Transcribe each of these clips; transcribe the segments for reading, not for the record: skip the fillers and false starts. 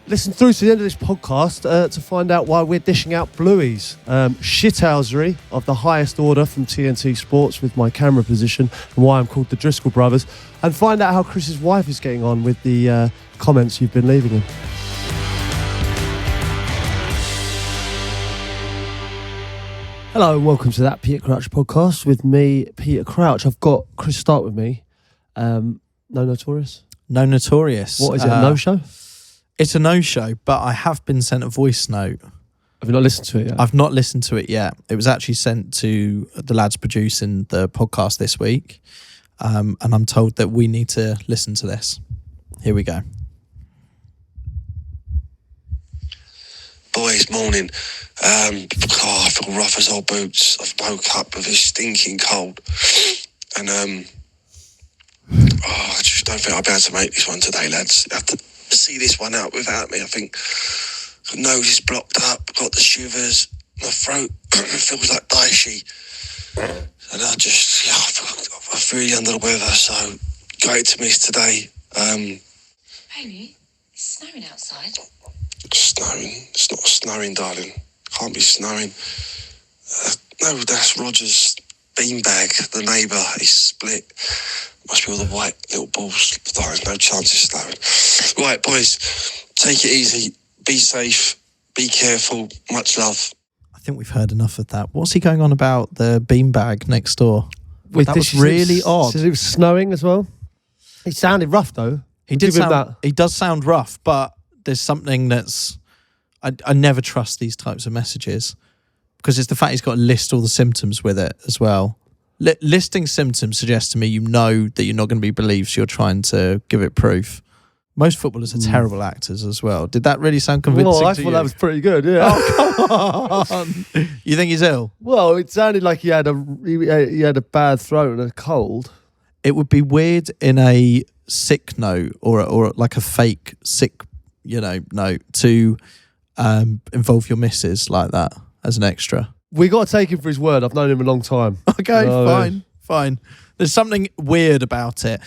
listen through to the end of this podcast to find out why we're dishing out Blueys. Shithousery of the highest order from TNT Sports with my camera position and why I'm called the Driscoll Brothers. And find out how Chris's wife is getting on with the comments you've been leaving him. Hello and welcome to that Peter Crouch podcast with me, Peter Crouch. I've got Chris Stark with me. No Notorious? No Notorious. What is it, a no-show? It's a no-show, but I have been sent a voice note. Have you not listened to it yet? I've not listened to it yet. It was actually sent to the lads producing the podcast this week, and I'm told that we need to listen to this. Here we go. Boys, morning. I feel rough as old boots. I've woke up with this stinking cold. And I just don't think I'll be able to make this one today, lads. You have to see this one out without me. I think my nose is blocked up, got the shivers, my throat feels like Daeshi. And I feel really under the weather, so great to miss today. Baby, it's snowing outside. Snowing? It's not snowing, darling. Can't be snowing. No, that's Roger's beanbag, the neighbour. He's split. Must be all the white little balls. There's no chance of snowing. Right, boys, take it easy. Be safe. Be careful. Much love. I think we've heard enough of that. What's he going on about the beanbag next door? That was really odd. It was snowing as well. He sounded rough though. He does sound rough, but there's something that's... I never trust these types of messages because it's the fact he's got to list all the symptoms with it as well. Listing symptoms suggests to me you know that you're not going to be believed, so you're trying to give it proof. Most footballers are terrible actors as well. Did that really sound convincing to you? I thought that was pretty good, yeah. Oh, come on. You think he's ill? Well, it sounded like he had a bad throat and a cold. It would be weird in a sick note or like a fake sick, note to involve your missus like that as an extra. We got to take him for his word. I've known him a long time. Okay, fine. There's something weird about it.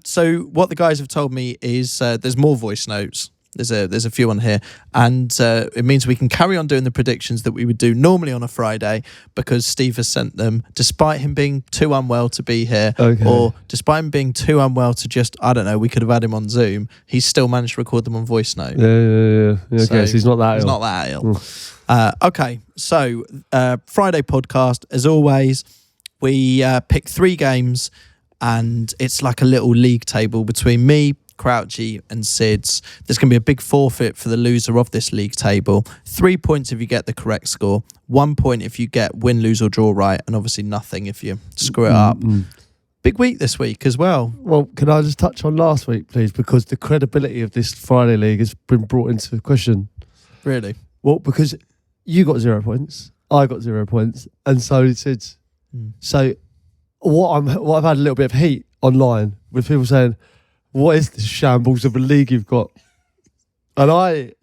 So what the guys have told me is there's more voice notes. There's a few on here, and it means we can carry on doing the predictions that we would do normally on a Friday because Steve has sent them, despite him being too unwell to be here, or despite him being too unwell to just, I don't know, we could have had him on Zoom. He's still managed to record them on voice note. Yeah. Okay, so he's not that ill. He's not that ill. Okay, so Friday podcast, as always, we pick 3 games, and it's like a little league table between me, Crouchy and Sids. There's going to be a big forfeit for the loser of this league table. 3 points if you get the correct score, 1 point if you get win, lose or draw right, and obviously nothing if you screw it up. Big week this week as well. Well, can I just touch on last week, please? Because the credibility of this Friday league has been brought into question. Really? Well, because you got 0 points, I got 0 points, and so did Sids. So what I've had a little bit of heat online with people saying, what is this shambles of a league you've got? And I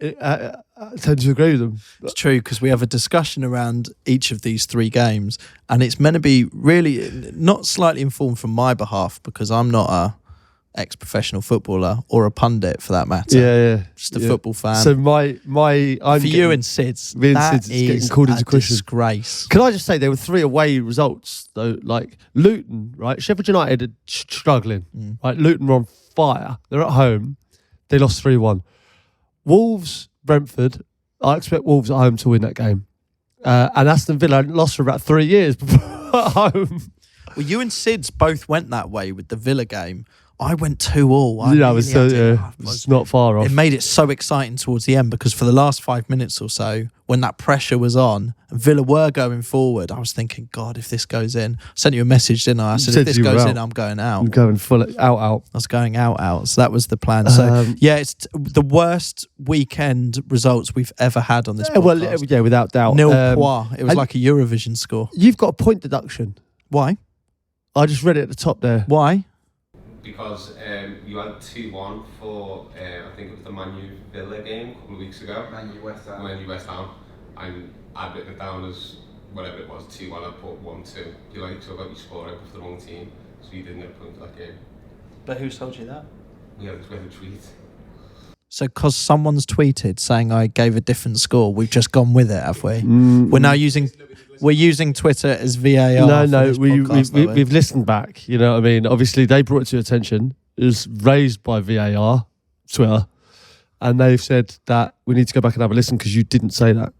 tend to agree with them. It's true, because we have a discussion around each of these 3 games, and it's meant to be really not slightly informed from my behalf, because I'm not a ex-professional footballer or a pundit for that matter. Yeah. Just a football fan. So I'm for you and Sids, me and Sids is getting called into question. Disgrace. Can I just say there were 3 away results though? Like Luton, right? Sheffield United are struggling. Right? Luton were on fire. They're at home. They lost 3-1. Wolves, Brentford. I expect Wolves at home to win that game. And Aston Villa hadn't lost for about 3 years before at home. Well, you and Sids both went that way with the Villa game. I went 2-2. It's not far off. It made it so exciting towards the end because for the last 5 minutes or so, when that pressure was on, and Villa were going forward, I was thinking, God, if this goes in. I sent you a message, didn't I? I said, if this goes in, I'm going out. I'm going full out. I was going out. So that was the plan. So, it's the worst weekend results we've ever had on this podcast. Well, without doubt. Nil point. It was like a Eurovision score. You've got a point deduction. Why? I just read it at the top there. Why? Because you had 2-1 for, I think it was the Man U Villa game a couple of weeks ago. Man U West Ham. And I'd written it down as whatever it was, 2-1, I put 1-2. You talk about you scoring for the wrong team, so you didn't get a point for that game. But who told you that? We had a tweet. So because someone's tweeted saying I gave a different score, we've just gone with it, have we? We're now using Twitter as VAR. No, we've listened back. You know what I mean? Obviously, they brought it to attention. It was raised by VAR, Twitter, and they've said that we need to go back and have a listen because you didn't say that.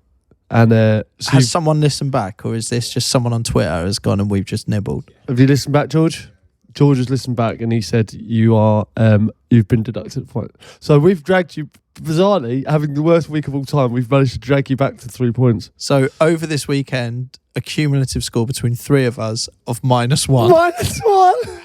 And so has someone listened back, or is this just someone on Twitter has gone and we've just nibbled? Have you listened back, George? George has listened back and he said you've been deducted a point. So we've dragged you, bizarrely, having the worst week of all time, we've managed to drag you back to 3 points. So over this weekend, a cumulative score between three of us of -1. -1.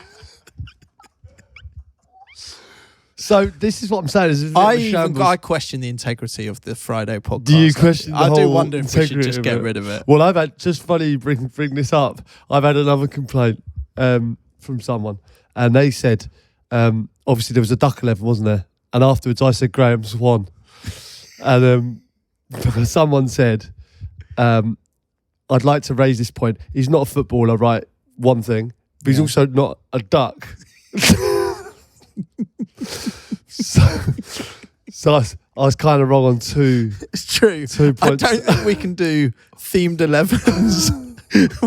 So this is what I'm saying. Is I question the integrity of the Friday podcast. Do you question the I do whole wonder if we should just integrity get of rid of it. Well, I've had, just funny you bring this up, I've had another complaint from someone, and they said, obviously there was a duck 11, wasn't there? And afterwards I said Graham Swan. And someone said, I'd like to raise this point. He's not a footballer, right? One thing. But he's also not a duck. So I was kind of wrong on two. It's true. 2 points. I don't think we can do themed 11s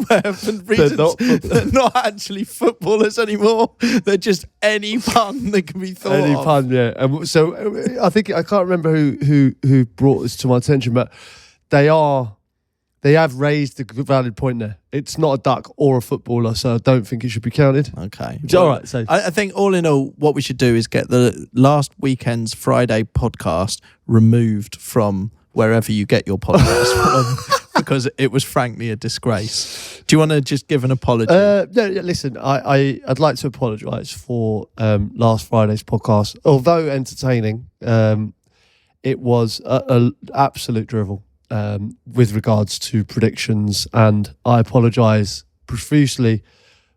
where for reasons they're not actually footballers anymore. They're just any pun that can be thought Any of. pun, yeah. And so I can't remember who brought this to my attention, but they have raised the valid point there. It's not a duck or a footballer, so I don't think it should be counted. Okay. All right. So I think all in all, what we should do is get the last weekend's Friday podcast removed from wherever you get your podcast from, because it was frankly a disgrace. Do you want to just give an apology? no, listen, I'd like to apologise for last Friday's podcast. Although entertaining, it was a absolute drivel. With regards to predictions, and I apologise profusely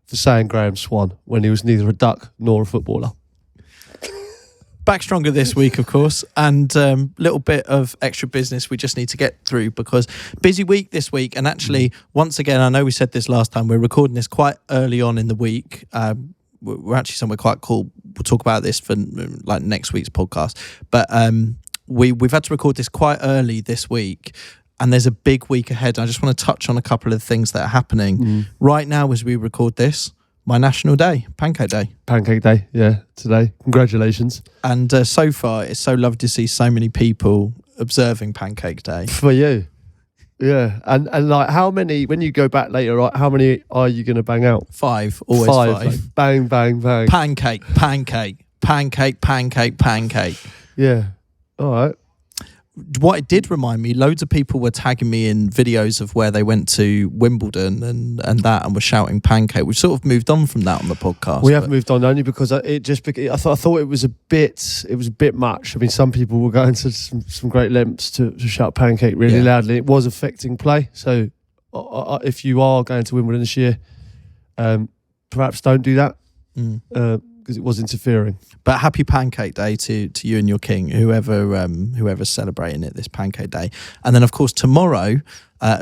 for saying Graham Swan when he was neither a duck nor a footballer. Back stronger this week, of course, and little bit of extra business we just need to get through because busy week this week. And actually, once again, I know we said this last time, we're recording this quite early on in the week. We're actually somewhere quite cool. We'll talk about this for like next week's podcast, but we've had to record this quite early this week, and there's a big week ahead. I just want to touch on a couple of things that are happening right now as we record this. My national day, Pancake Day. Pancake Day, yeah, today. Congratulations. And so far, it's so lovely to see so many people observing Pancake Day. For you. Yeah. And like, how many, when you go back later, right, how many are you going to bang out? 5, always 5. Like, bang, bang, bang. Pancake, pancake, pancake, pancake, pancake. Yeah. All right. What it did remind me, loads of people were tagging me in videos of where they went to Wimbledon and were shouting pancake. We've sort of moved on from that on the podcast. We have moved on only because I thought it was a bit much. I mean, some people were going to some great lengths to shout pancake really loudly. It was affecting play. So if you are going to Wimbledon this year, perhaps don't do that. Because it was interfering. But happy Pancake Day to you and your king, whoever's celebrating it this Pancake Day. And then, of course, tomorrow,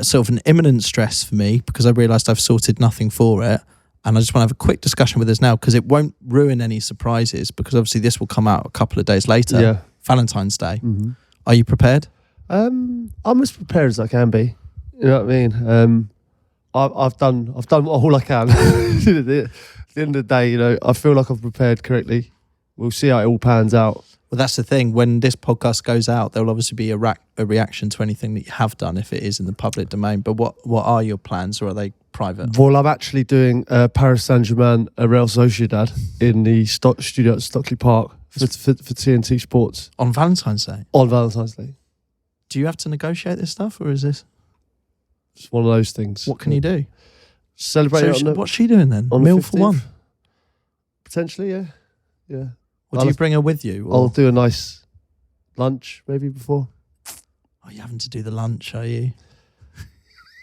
sort of an imminent stress for me because I realised I've sorted nothing for it. And I just want to have a quick discussion with us now because it won't ruin any surprises because obviously this will come out a couple of days later. Yeah. Valentine's Day. Mm-hmm. Are you prepared? I'm as prepared as I can be. You know what I mean? I've done all I can. At the end of the day, you know, I feel like I've prepared correctly. We'll see how it all pans out. Well, that's the thing. When this podcast goes out, there will obviously be a reaction to anything that you have done if it is in the public domain. But what are your plans, or are they private? Well, I'm actually doing Paris Saint-Germain, Real Sociedad in the studio at Stockley Park for TNT Sports. On Valentine's Day? On Valentine's Day. Do you have to negotiate this stuff, or is this? It's one of those things. What can you do? Celebrate. So what's she doing then? On Meal the for one? Potentially, yeah. Yeah. Or do you bring her with you? Or? I'll do a nice lunch maybe before. Oh, you're having to do the lunch, are you?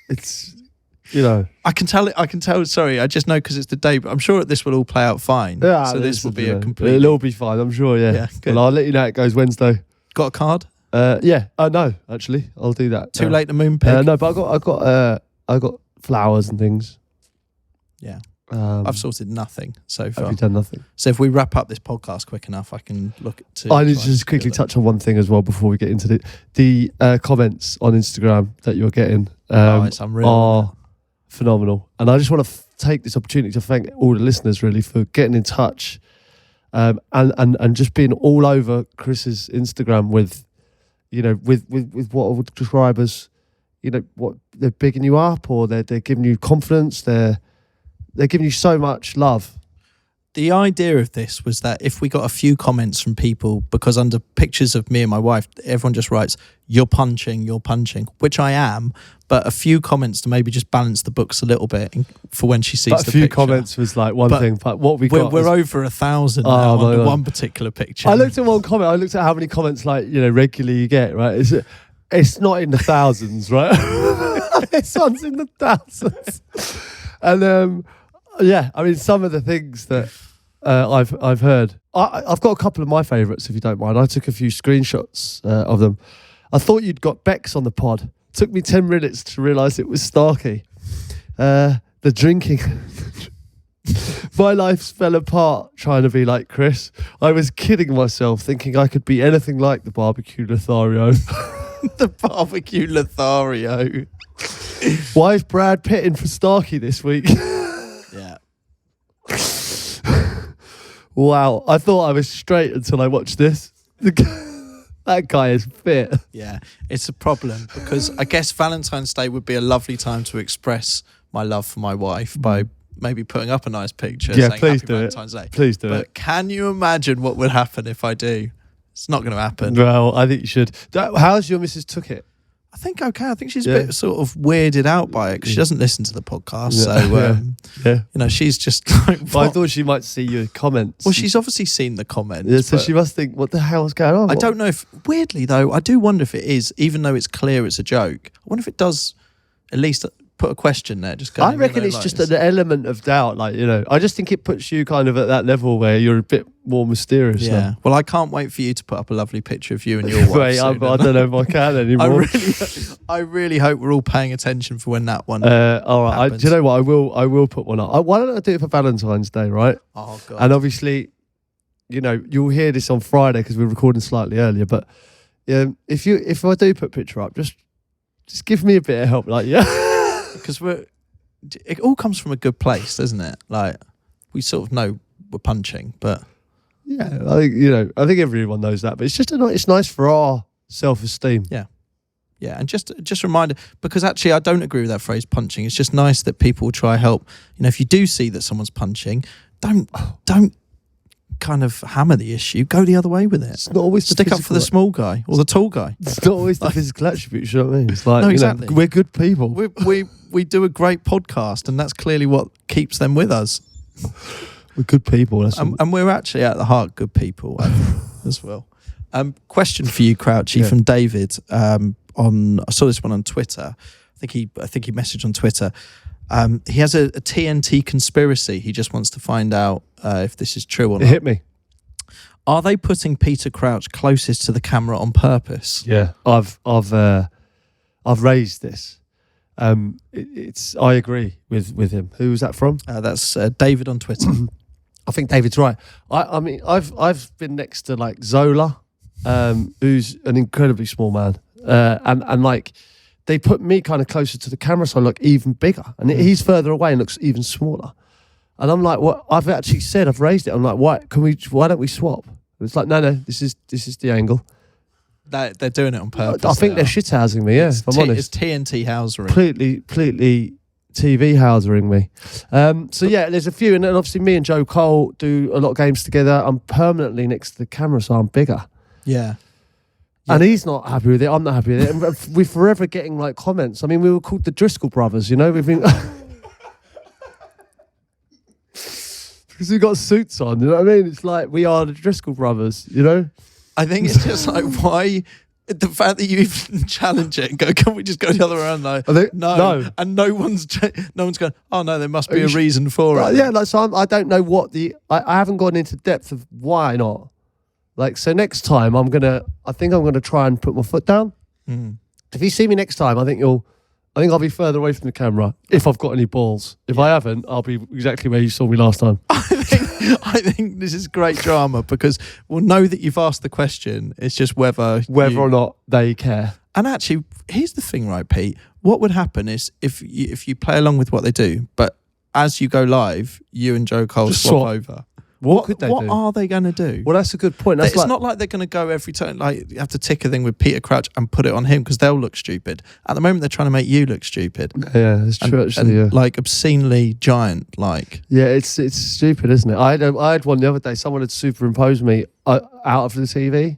It's, you know. I can tell, sorry, I just know because it's the day, but I'm sure this will all play out fine. Yeah, so this will be a complete... It'll all be fine, I'm sure, yeah. Good. Well, I'll let you know how it goes Wednesday. Got a card? Yeah. Oh, no, actually. I'll do that. Too late to moon pig? No, but I got flowers and things. Yeah. I've sorted nothing so far. Have you done nothing? So if we wrap up this podcast quick enough, I can look to. I need to just quickly touch on one thing as well before we get into the comments on Instagram that you're getting it's unreal, are phenomenal. And I just want to take this opportunity to thank all the listeners really for getting in touch and just being all over Chris's Instagram with what I would describe as, what they're bigging you up, or they're giving you confidence. They're giving you so much love. The idea of this was that if we got a few comments from people, because under pictures of me and my wife, everyone just writes, you're punching, which I am, but a few comments to maybe just balance the books a little bit for when she sees the picture. A few comments was like one thing, but what we're over 1,000 now on one particular picture. I looked at one comment, I looked at how many comments regularly you get, right? It's not in the thousands, right? This one's in the thousands. And some of the things that I've heard. I've got a couple of my favourites, if you don't mind. I took a few screenshots of them. I thought you'd got Bex on the pod. Took me 10 minutes to realise it was Starky. The drinking. My life fell apart trying to be like Chris. I was kidding myself, thinking I could be anything like the barbecue Lothario. The barbecue Lothario. Why is Brad Pitt in for Starky this week? Yeah. Wow. I thought I was straight until I watched this. That guy is fit. Yeah, it's a problem because I guess Valentine's Day would be a lovely time to express my love for my wife by maybe putting up a nice picture. Yeah, saying please Happy do Valentine's it. Day. Please do it. But can you imagine what would happen if I do? It's not going to happen. Well, I think you should. How's your missus took it? I think okay. I think she's a bit sort of weirded out by it because she doesn't listen to the podcast. So, she's just like, I thought she might see your comments. Well, she's obviously seen the comments. Yeah, so she must think, what the hell's going on? I don't know if, weirdly though, I do wonder if it is, even though it's clear it's a joke, I wonder if it does at least put a question there. Just I reckon it's just an element of doubt. I just think it puts you kind of at that level where you're a bit more mysterious. Yeah. Now. Well, I can't wait for you to put up a lovely picture of you and your wife. Wait, I don't know if I can anymore. I really hope we're all paying attention for when that one. All right. Do you know what? I will put one up. Why don't I do it for Valentine's Day, right? Oh God. And obviously, you'll hear this on Friday because we're recording slightly earlier. But if I do put a picture up, just give me a bit of help, because it all comes from a good place, doesn't it? Like we sort of know we're punching, but yeah, I think everyone knows that. But it's just it's nice for our self-esteem. Yeah, and just a reminder, because actually I don't agree with that phrase punching. It's just nice that people try help. If you do see that someone's punching, don't kind of hammer the issue. Go the other way with it. It's not always stick up for the small guy or the tall guy. It's not always the physical attributes. You know what I mean? It's like, no, exactly. We're good people. We do a great podcast, and that's clearly what keeps them with us. We're good people. And we're actually at the heart good people, I think, as well. Question for you, Crouchy, from David. I saw this one on Twitter. I think he messaged on Twitter. He has a TNT conspiracy. He just wants to find out if this is true or not. It hit me. Are they putting Peter Crouch closest to the camera on purpose? Yeah, I've raised this. I agree with him. Who was that from? That's David on Twitter. I think David's right. I mean, I've been next to like Zola, who's an incredibly small man, and like they put me kind of closer to the camera, so I look even bigger, and he's further away and looks even smaller. And I'm like, what? I've actually said I've raised it. I'm like, why don't we swap? And it's like, no, this is the angle. They're doing it on purpose. I think they're shithousing me. Yeah, if I'm honest, it's TNT housering. Completely TV housering me. So yeah, there's a few, and then obviously me and Joe Cole do a lot of games together. I'm permanently next to the camera, so I'm bigger. Yeah. And he's not happy with it. I'm not happy with it. And we're forever getting like comments. I mean, we were called the Driscoll brothers. We've been because we got suits on. You know what I mean? It's like we are the Driscoll brothers. I think it's just like why. The fact that you even challenge it and go, can we just go the other way around? No. And no one's going, oh no, there must be a reason for it. Yeah, so I don't know what I haven't gone into depth of why not. Like, so next time I think I'm gonna try and put my foot down. Mm. If you see me next time, I think you'll I think I'll be further away from the camera if I've got any balls. If I haven't, I'll be exactly where you saw me last time. I think this is great drama because we'll know that you've asked the question. It's just whether or not they care. And actually, here's the thing, right, Pete? What would happen is if you play along with what they do, but as you go live, you and Joe Cole Just swap swap. over. What could they do? What are they going to do? Well, that's a good point. That's It's not like they're going to go every time. Like, you have to tick a thing with Peter Crouch and put it on him because they'll look stupid. At the moment, they're trying to make you look stupid. Yeah, that's true. Actually, yeah. Like obscenely giant. Like, yeah, it's stupid, isn't it? I had one the other day. Someone had superimposed me out of the TV,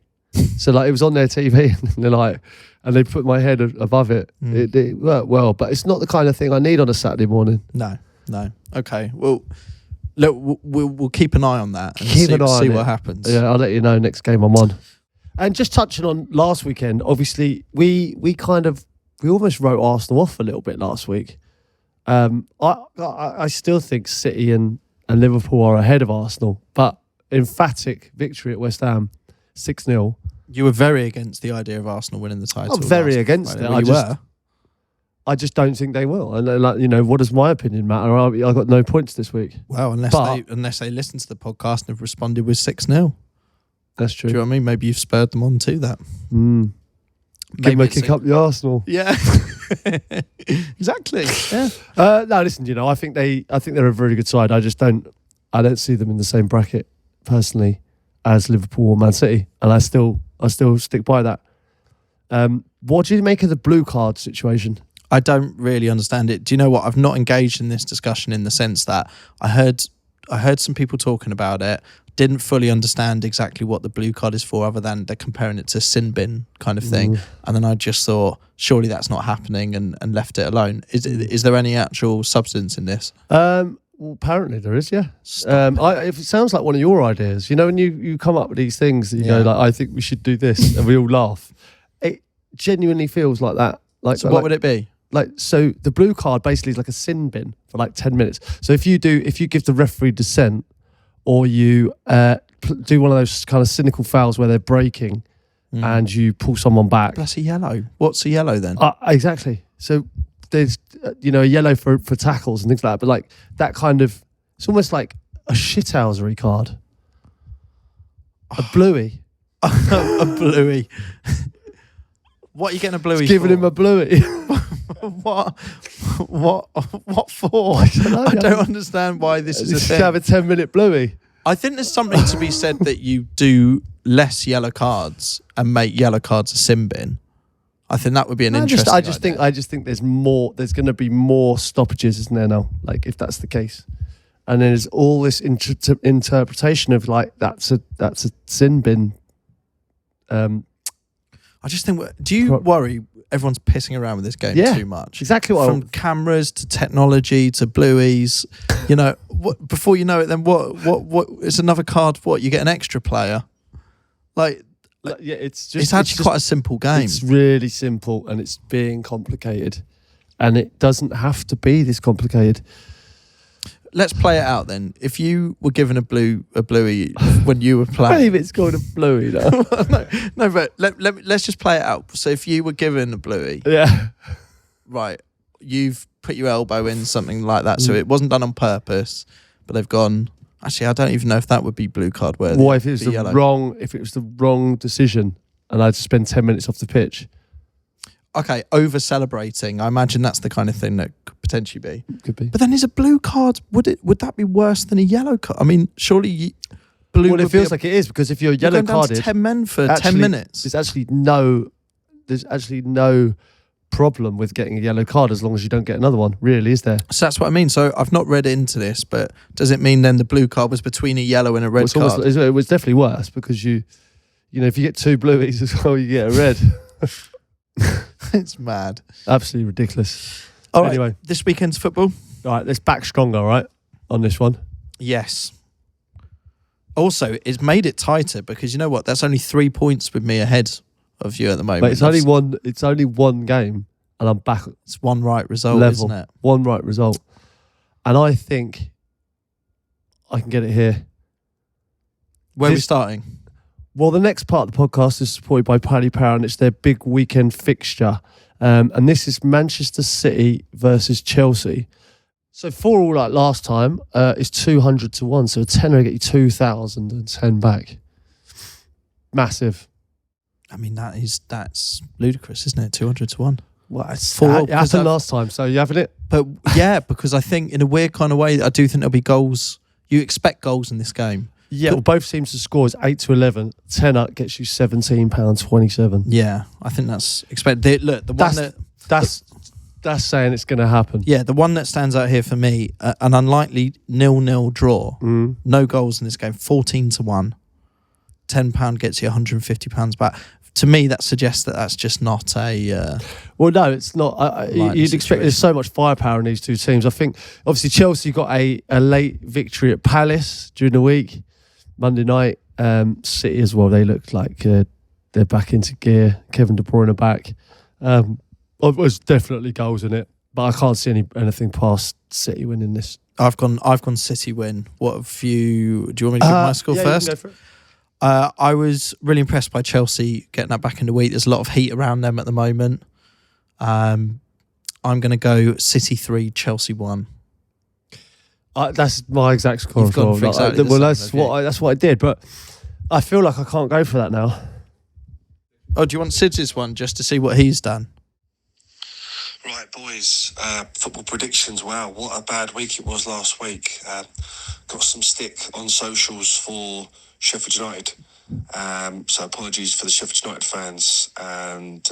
so like it was on their TV, and they're like, and they put my head above it. It worked well, but it's not the kind of thing I need on a Saturday morning. No. Okay, well. Look, we'll keep an eye on that and see what happens. Yeah, I'll let you know next game I'm on. And just touching on last weekend, obviously we almost wrote Arsenal off a little bit last week. I still think City and Liverpool are ahead of Arsenal, but emphatic victory at West Ham, 6-0. You were very against the idea of Arsenal winning the title. I'm very against it. I just don't think they will. And what does my opinion matter? I got no points this week. Well, unless they listen to the podcast and have responded with 6-0. That's true. Do you know what I mean? Maybe you've spurred them on to that. Give them a kick up the Arsenal. Yeah, exactly. Yeah. No, listen. I think they're a very good side. I don't see them in the same bracket personally as Liverpool or Man City, and I still stick by that. What do you make of the blue card situation? I don't really understand it. Do you know what? I've not engaged in this discussion in the sense that I heard some people talking about it, didn't fully understand exactly what the blue card is for other than they're comparing it to sin bin kind of thing. And then I just thought, surely that's not happening and left it alone. Is there any actual substance in this? Well, apparently there is, yeah. If it sounds like one of your ideas, when you come up with these things, you go like, I think we should do this, and we all laugh. It genuinely feels like that. So what would it be? So the blue card basically is like a sin bin for like 10 minutes. So if you give the referee dissent, or you do one of those kind of cynical fouls where they're breaking and you pull someone back. That's a yellow. What's a yellow then? Exactly. So there's a yellow for tackles and things like that, but like that kind of, it's almost like a shithousery card. A bluey. A bluey. What are you getting a bluey Giving for? him a bluey. What for? I don't understand why this is a thing. Have a 10-minute bluey. I think there's something to be said that you do less yellow cards and make yellow cards a sin bin. I think that would be an interesting idea. I just think there's going to be more stoppages, isn't there now? Like if that's the case. And there's all this interpretation of like that's a sin bin. I just think, do you worry everyone's pissing around with this game too much? Exactly what From cameras to technology to blueies, before you know it, then what? It's another card. What, you get an extra player? It's actually quite a simple game. It's really simple and it's being complicated, and it doesn't have to be this complicated. Let's play it out then. If you were given a bluey when you were playing, I believe it's called a bluey now. no, but let's just play it out. So if you were given a bluey, right, you've put your elbow in something like that, so it wasn't done on purpose, but they've gone. Actually, I don't even know if that would be blue card worthy. What if it was the wrong decision, and I had to spend 10 minutes off the pitch? Okay, over celebrating. I imagine that's the kind of thing that could potentially be. Could be. But then is a blue card, would that be worse than a yellow card? I mean, surely blue. Well, it feels like it is, because if you're yellow carded, 10 men for 10 minutes. There's actually no problem with getting a yellow card as long as you don't get another one, really, is there? So that's what I mean. So I've not read into this, but does it mean then the blue card was between a yellow and a red card? It was definitely worse, because if you get two blueies as well, you get a red. It's mad. Absolutely ridiculous. All right, anyway, this weekend's football. All right, let's back stronger, right, on this one. Yes. Also, it's made it tighter because you know what? That's only 3 points with me ahead of you at the moment. But it's only one game, and I'm back. It's one right result, isn't it? One right result, and I think I can get it here. Where are we starting? Well, the next part of the podcast is supported by Paddy Power, and it's their big weekend fixture. And this is Manchester City versus Chelsea. So 4-4 like last time is 200 to 1. So a tenner get you 2,010 back. Massive. I mean, that's ludicrous, isn't it? 200 to 1. Well, it's Four, it happened last time, so you having it? But yeah, because I think in a weird kind of way, I do think there'll be goals. You expect goals in this game. Yeah, well, both teams to score is 8 to 11. 10 up gets you £17.27. Yeah, I think that's expected. Look, the one that's saying it's going to happen. Yeah, the one that stands out here for me, an unlikely 0-0 draw. No goals in this game. 14 to 1. £10 gets you £150 back. To me, that suggests that that's just not a. Well, no, it's not. You'd expect there's so much firepower in these two teams. I think obviously Chelsea got a late victory at Palace during the week, Monday night. City as well. They looked like they're back into gear. Kevin De Bruyne back. There's definitely goals in it, but I can't see anything past City winning this. I've gone City win. What have you? Do you want me to give my score first? You can go for it. I was really impressed by Chelsea getting that back in the week. There's a lot of heat around them at the moment. I'm going to go City 3, Chelsea 1. That's my exact score. You've gone for exactly the same, that's what I did, but I feel like I can't go for that now. Oh, do you want Sid's one just to see what he's done? Right, boys, football predictions. Wow, what a bad week it was last week. Got some stick on socials for Sheffield United. So apologies for the Sheffield United fans. And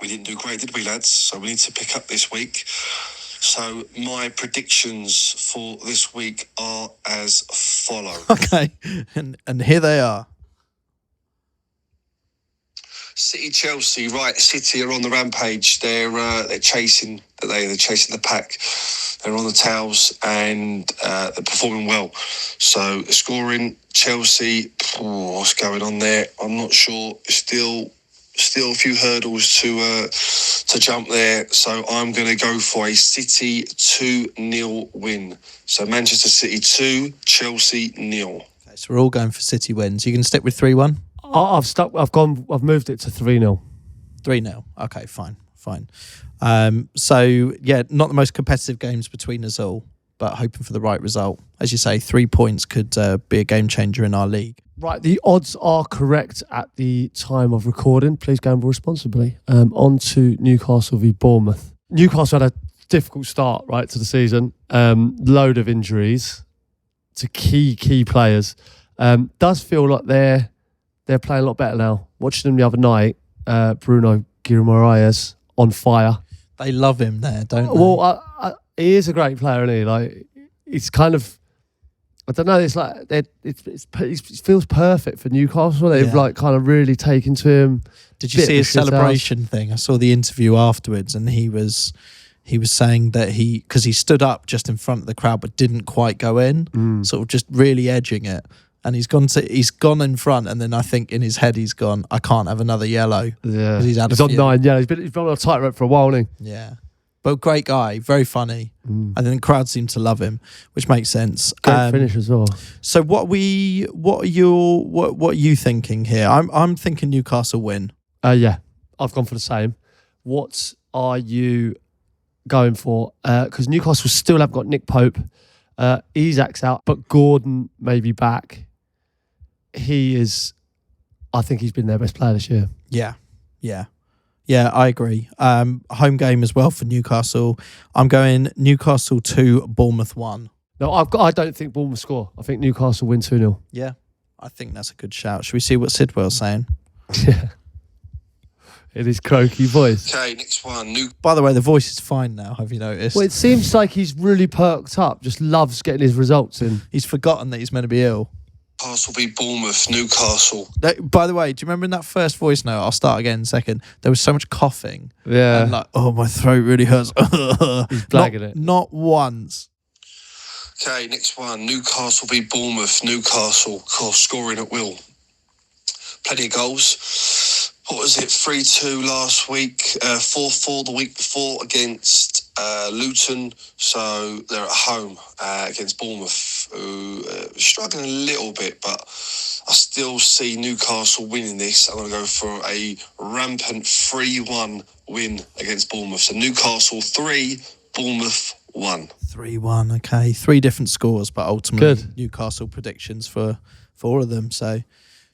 we didn't do great, did we, lads? So we need to pick up this week. So my predictions for this week are as follows. Okay, and here they are. City, Chelsea, right? City are on the rampage. They're chasing the pack. They're on the tails and they're performing well. So scoring, Chelsea. What's going on there? I'm not sure. Still a few hurdles to jump there. So I'm going to go for a City 2-0 win. So Manchester City 2, Chelsea 0. Okay, so we're all going for City wins. You can stick with 3-1. I've moved it to 3-0. 3-0. Okay, fine. So yeah, not the most competitive games between us all, but hoping for the right result. As you say, 3 points could be a game changer in our league. Right, the odds are correct at the time of recording. Please gamble responsibly. On to Newcastle v Bournemouth. Newcastle had a difficult start, right, to the season. Load of injuries to key players. Does feel like they're playing a lot better now. Watching them the other night, Bruno Guimaraes on fire. They love him there, don't they? Well, he is a great player, isn't he? Like, it's kind of, I don't know. It's like it feels perfect for Newcastle. They've like kind of really taken to him. Did you see his celebration thing? I saw the interview afterwards, and he was saying that because he stood up just in front of the crowd but didn't quite go in, sort of just really edging it. And he's gone in front, and then I think in his head he's gone, I can't have another yellow. Yeah, he's on 9 yellows. He's been on a tightrope for a while, hasn't he? Yeah, but great guy, very funny. And then the crowd seem to love him, which makes sense. Great finish as well. So what are you thinking here? I'm thinking Newcastle win. Yeah, I've gone for the same. What are you going for? Because Newcastle still have got Nick Pope. Isak's out, but Gordon may be back. I think he's been their best player this year. Yeah, I agree. Home game as well for Newcastle. I'm going Newcastle 2, Bournemouth 1. No, I don't think Bournemouth score. I think Newcastle win 2-0. Yeah, I think that's a good shout. Should we see what Sidwell's saying? Yeah. In his croaky voice. Okay, next one. By the way, the voice is fine now, have you noticed? Well, it seems like he's really perked up, just loves getting his results in. He's forgotten that he's meant to be ill. Newcastle v Bournemouth, Newcastle. By the way, do you remember in that first voice note, I'll start again in a second, there was so much coughing. Yeah. And like, oh, my throat really hurts. He's blagging it. Not once. Okay, next one. Newcastle v Bournemouth, Newcastle. Scoring at will. Plenty of goals. what was it, 3-2 last week, 4-4 the week before against Luton. So they're at home against Bournemouth, who are struggling a little bit, but I still see Newcastle winning this. I'm going to go for a rampant 3-1 win against Bournemouth. So Newcastle 3, Bournemouth 1. 3-1, okay. 3 different scores, but ultimately Good. Newcastle predictions for all of them. So,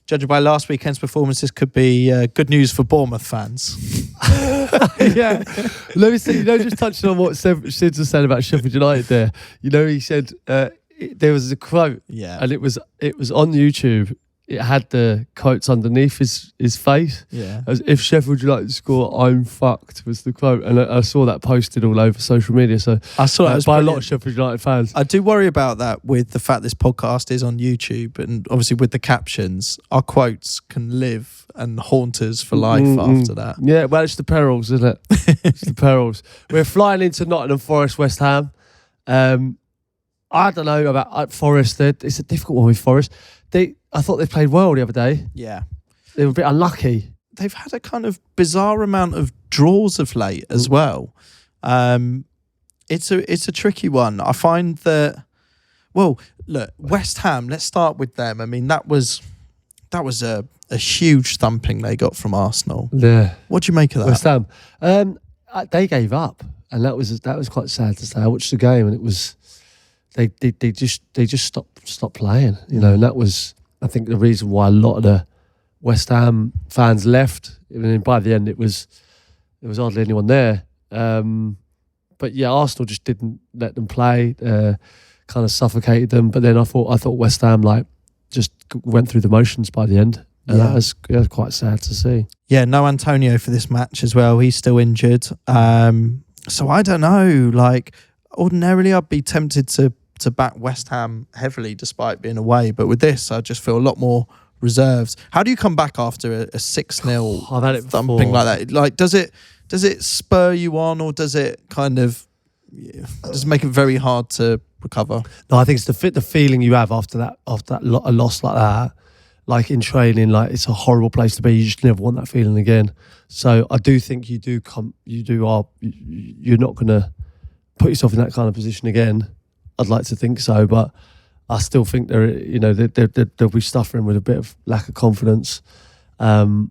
judging by last weekend's performances, could be good news for Bournemouth fans. Yeah. Let me see, just touching on what Sid was saying about Sheffield United there. He said there was a quote, and it was on YouTube. It had the quotes underneath his face. Yeah. As if Sheffield United score, I'm fucked, was the quote. And I saw that posted all over social media. So I saw that by a lot of Sheffield United fans. I do worry about that with the fact this podcast is on YouTube, and obviously with the captions, our quotes can live and haunt us for life after that. Yeah, well, it's the perils, isn't it? It's the perils. We're flying into Nottingham Forest, West Ham. I don't know about Forest. It's a difficult one with Forest. I thought they played well the other day. Yeah. They were a bit unlucky. They've had a kind of bizarre amount of draws of late as well. It's a tricky one. I find that, well, look, West Ham, let's start with them. I mean, that was a huge thumping they got from Arsenal. Yeah. What do you make of that? West Ham. They gave up, and that was quite sad to say. I watched the game, and it was they just stopped playing, and that was, I think, the reason why a lot of the West Ham fans left. I mean, by the end, there was hardly anyone there. But yeah, Arsenal just didn't let them play, kind of suffocated them. But then I thought West Ham just went through the motions by the end. And that was quite sad to see. Yeah, no Antonio for this match as well. He's still injured. So I don't know. Ordinarily, I'd be tempted to back West Ham heavily despite being away. But with this, I just feel a lot more reserved. How do you come back after a 6-0 I've had it thumping before. like that? Does it spur you on, or does it kind of make it very hard to recover? No, I think it's the feeling you have after a loss like that. Like in training, it's a horrible place to be. You just never want that feeling again. So I do think you're not going to put yourself in that kind of position again. I'd like to think so, but I still think they'll be suffering with a bit of lack of confidence. And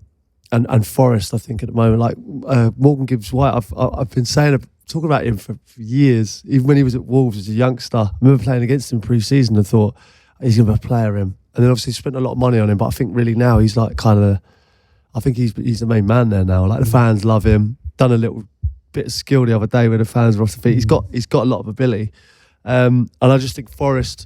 Forest, I think at the moment, Morgan Gibbs-White, I've been talking about him for years. Even when he was at Wolves as a youngster, I remember playing against him pre-season and thought he's going to be a player. And then obviously spent a lot of money on him, but I think really now he's I think he's the main man there now. The fans love him. Done a little bit of skill the other day where the fans were off the feet. He's got a lot of ability. And I just think Forest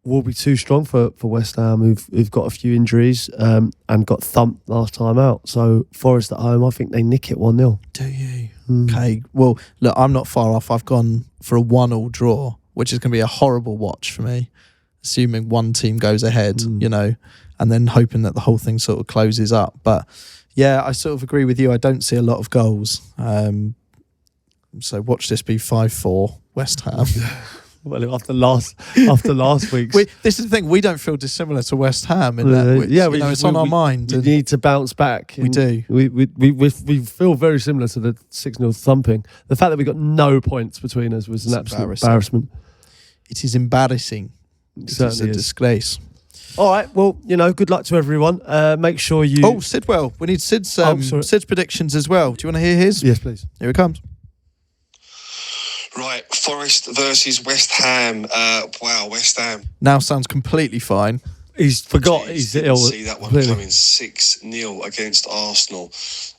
will be too strong for West Ham, who've got a few injuries and got thumped last time out. So Forest at home, I think they nick it 1-0. Do you? Okay. Well, look, I'm not far off. I've gone for a 1-1 draw, which is going to be a horrible watch for me, assuming one team goes ahead, and then hoping that the whole thing sort of closes up. But yeah, I sort of agree with you. I don't see a lot of goals. So watch this be 5-4 West Ham. Well, after last week's, this is the thing. We don't feel dissimilar to West Ham in that. Which, it's on our mind. We need to bounce back. We do. We feel very similar to the 6-0 thumping. The fact that we got no points between us was an absolute embarrassment. It is embarrassing. It is a disgrace. All right. Well, good luck to everyone. Make sure you. Oh, Sidwell. We need Sid's predictions as well. Do you want to hear his? Yes, please. Here it comes. Right, Forest versus West Ham. Wow, West Ham. Now sounds completely fine. He's forgot. He's ill. See that one coming 6-0 against Arsenal.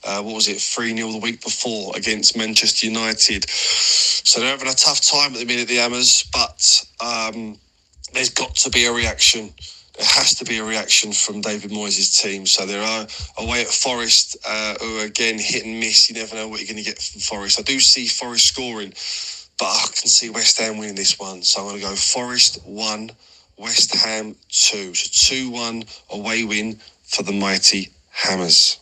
What was it? 3-0 the week before against Manchester United. So they're having a tough time at the minute, the Hammers. But there's got to be a reaction. There has to be a reaction from David Moyes' team. So they're away at Forest, who are again hit and miss. You never know what you're going to get from Forest. I do see Forest scoring, but I can see West Ham winning this one. So I'm going to go Forest 1, West Ham 2. So 2-1 away win for the mighty Hammers.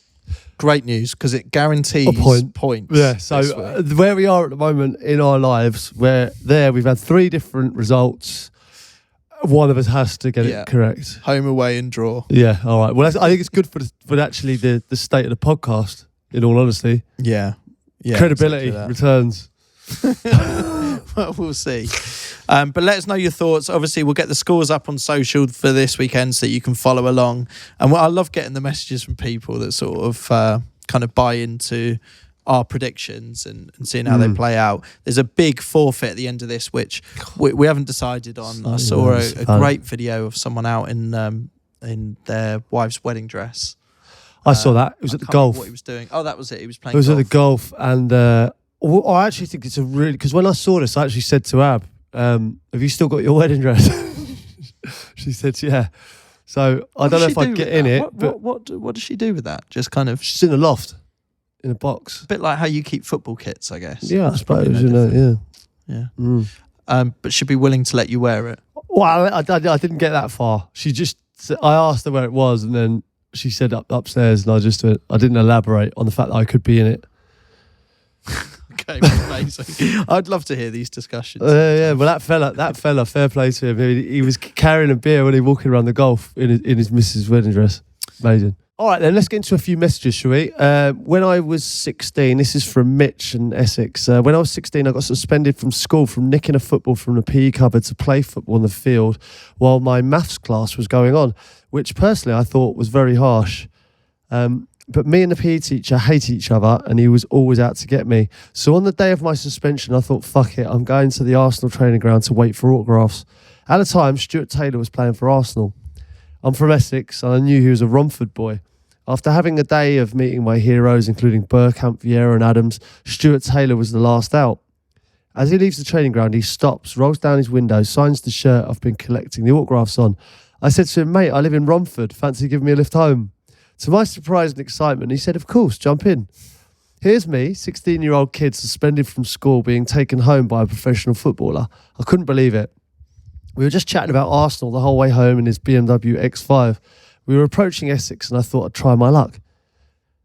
Great news, because it guarantees points. Yeah, so where we are at the moment in our lives, we've had 3 different results. One of us has to get Yeah. it correct. Home, away, and draw. Yeah, all right. Well, I think it's good for actually the state of the podcast, in all honesty. Yeah. Credibility exactly returns. Well, we'll see. But let us know your thoughts. Obviously, we'll get the scores up on social for this weekend so that you can follow along. And I love getting the messages from people that sort of kind of buy into our predictions and seeing how they play out. There's a big forfeit at the end of this, which we haven't decided on. I saw a great video of someone out in their wife's wedding dress. I saw that. It was at the golf. What he was doing? Oh, that was it. He was playing. It was golf. at the golf, and I actually think it's a really, because when I saw this, I actually said to Ab, "Have you still got your wedding dress?" She said, "Yeah." So I don't know if I'd get in it. But what does she do with that? Just kind of she's in the loft, in a box. a bit like how you keep football kits, I guess. Yeah, I That's probably suppose. no different. Yeah. Yeah. But she'd be willing to let you wear it. Well, I didn't get that far. I asked her where it was, and then she said upstairs, and I didn't elaborate on the fact that I could be in it. Okay, amazing. I'd love to hear these discussions. Yeah. Well, that fella, fair play to him. He was carrying a beer when he was walking around the golf in his missus' wedding dress. Amazing. All right, then let's get into a few messages, shall we? When I was 16, this is from Mitch in Essex. When I was 16, I got suspended from school from nicking a football from the PE cupboard to play football on the field while my maths class was going on, which personally I thought was very harsh. But me and the PE teacher hate each other, and he was always out to get me. So on the day of my suspension, I thought, fuck it, I'm going to the Arsenal training ground to wait for autographs. At the time, Stuart Taylor was playing for Arsenal. I'm from Essex, and I knew he was a Romford boy. After having a day of meeting my heroes, including Bergkamp, Vieira and Adams, Stuart Taylor was the last out. As he leaves the training ground, he stops, rolls down his window, signs the shirt I've been collecting the autographs on. I said to him, mate, I live in Romford. Fancy giving me a lift home? To my surprise and excitement, he said, of course, jump in. Here's me, 16-year-old kid suspended from school, being taken home by a professional footballer. I couldn't believe it. We were just chatting about Arsenal the whole way home in his BMW X5. We were approaching Essex, and I thought I'd try my luck.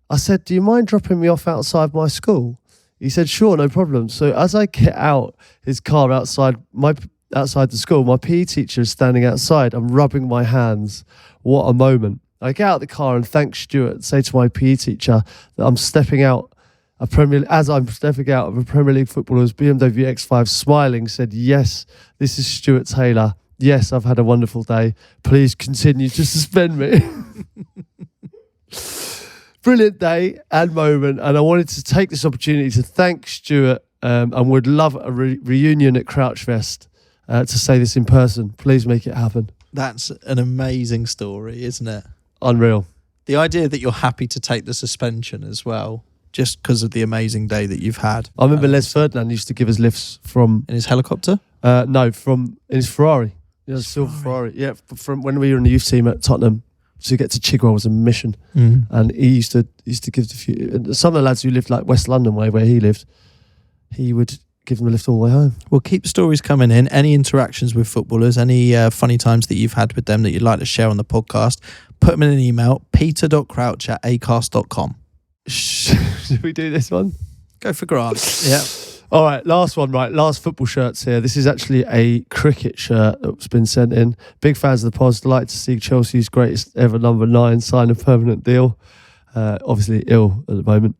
I said, do you mind dropping me off outside my school? He said, sure, no problem. So as I get out his car outside the school, my PE teacher is standing outside. I'm rubbing my hands. What a moment. I get out of the car and thank Stuart, say to my PE teacher that I'm stepping out of a Premier League footballer's BMW X5, smiling, said, yes, this is Stuart Taylor. Yes, I've had a wonderful day. Please continue to suspend me. Brilliant day and moment. And I wanted to take this opportunity to thank Stuart and would love a reunion at Crouch Fest to say this in person. Please make it happen. That's an amazing story, isn't it? Unreal. The idea that you're happy to take the suspension as well, just because of the amazing day that you've had. I remember Les Ferdinand used to give us lifts from... In his helicopter? From in his Ferrari. Yeah, silver Ferrari. Yeah, from when we were in the youth team at Tottenham. To get to Chigwell was a mission. And he used to give a few... Some of the lads who lived like West London way, where he lived, he would give them a lift all the way home. Well, keep stories coming in. Any interactions with footballers, any funny times that you've had with them that you'd like to share on the podcast, put them in an email, peter.crouch@acast.com. Should we do this one? Go for Grant. Yeah. All right, last one, right? Last football shirts here. This is actually a cricket shirt that's been sent in. Big fans of the pod. Delighted to see Chelsea's greatest ever number 9 sign a permanent deal. Obviously ill at the moment.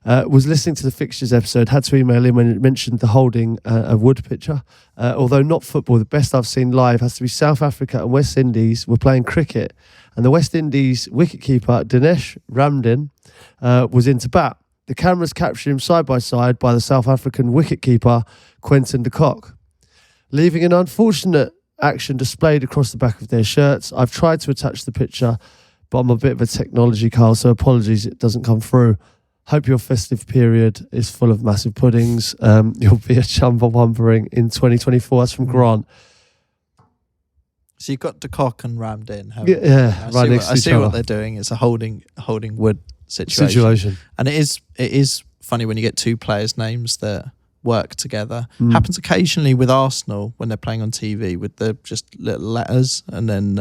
Was listening to the fixtures episode. Had to email him when it mentioned the holding a wood picture. Although not football, the best I've seen live has to be South Africa and West Indies were playing cricket. And the West Indies wicketkeeper, Dinesh Ramdin, was in to bat. The cameras captured him side by side by the South African wicketkeeper, Quentin de Kock, leaving an unfortunate action displayed across the back of their shirts. I've tried to attach the picture, but I'm a bit of a technology Carl, so apologies it doesn't come through. Hope your festive period is full of massive puddings. You'll be a Chumbawamba in 2024. That's from Grant. So you've got de Kock and Ramdin. Yeah, right next to each I see other. what they're doing. It's a holding wood situation. And it is funny when you get two players' names that work together. Happens occasionally with Arsenal when they're playing on TV with the just little letters, and then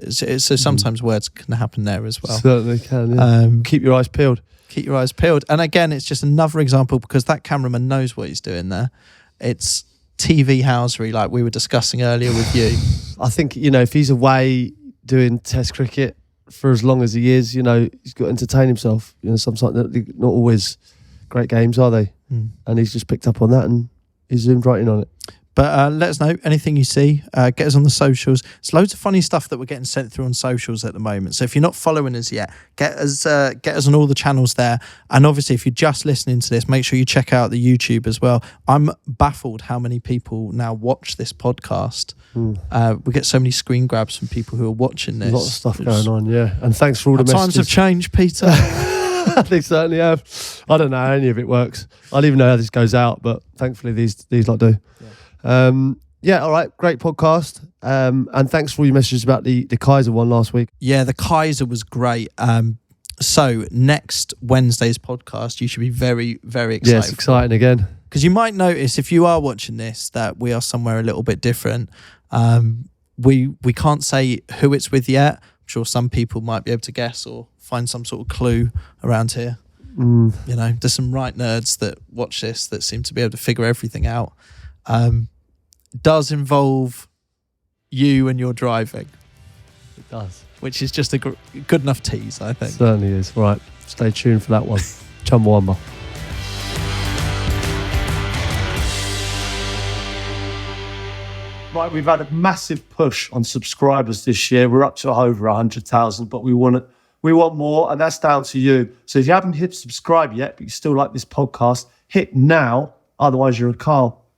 so sometimes words can happen there as well. Certainly can. Yeah. Keep your eyes peeled. Keep your eyes peeled. And again, it's just another example because that cameraman knows what he's doing there. It's TV housery like we were discussing earlier with you? I think, if he's away doing Test cricket for as long as he is, he's got to entertain himself. Sometimes they're not always great games, are they? And he's just picked up on that and he's zoomed right in on it. But let us know anything you see. Get us on the socials. There's loads of funny stuff that we're getting sent through on socials at the moment. So if you're not following us yet, get us on all the channels there. And obviously, if you're just listening to this, make sure you check out the YouTube as well. I'm baffled how many people now watch this podcast. We get so many screen grabs from people who are watching this. A lot of stuff going on, yeah. And thanks for all the messages. Times have changed, Peter. They certainly have. I don't know how any of it works. I don't even know how this goes out, but thankfully these lot do. All right, great podcast. And thanks for all your messages about the Kaiser one last week. Yeah, the Kaiser was great. So next Wednesday's podcast, you should be very, very excited. Yes, exciting again. Because you might notice if you are watching this that we are somewhere a little bit different. We can't say who it's with yet. I'm sure some people might be able to guess or find some sort of clue around here. There's some right nerds that watch this that seem to be able to figure everything out. Does involve you and your driving. It does. Which is just a good enough tease, I think. Certainly is. Right, stay tuned for that one. Chumbawamba. Right, we've had a massive push on subscribers this year. We're up to over 100,000, but we want more, and that's down to you. So if you haven't hit subscribe yet, but you still like this podcast, hit now. Otherwise, you're a Carl.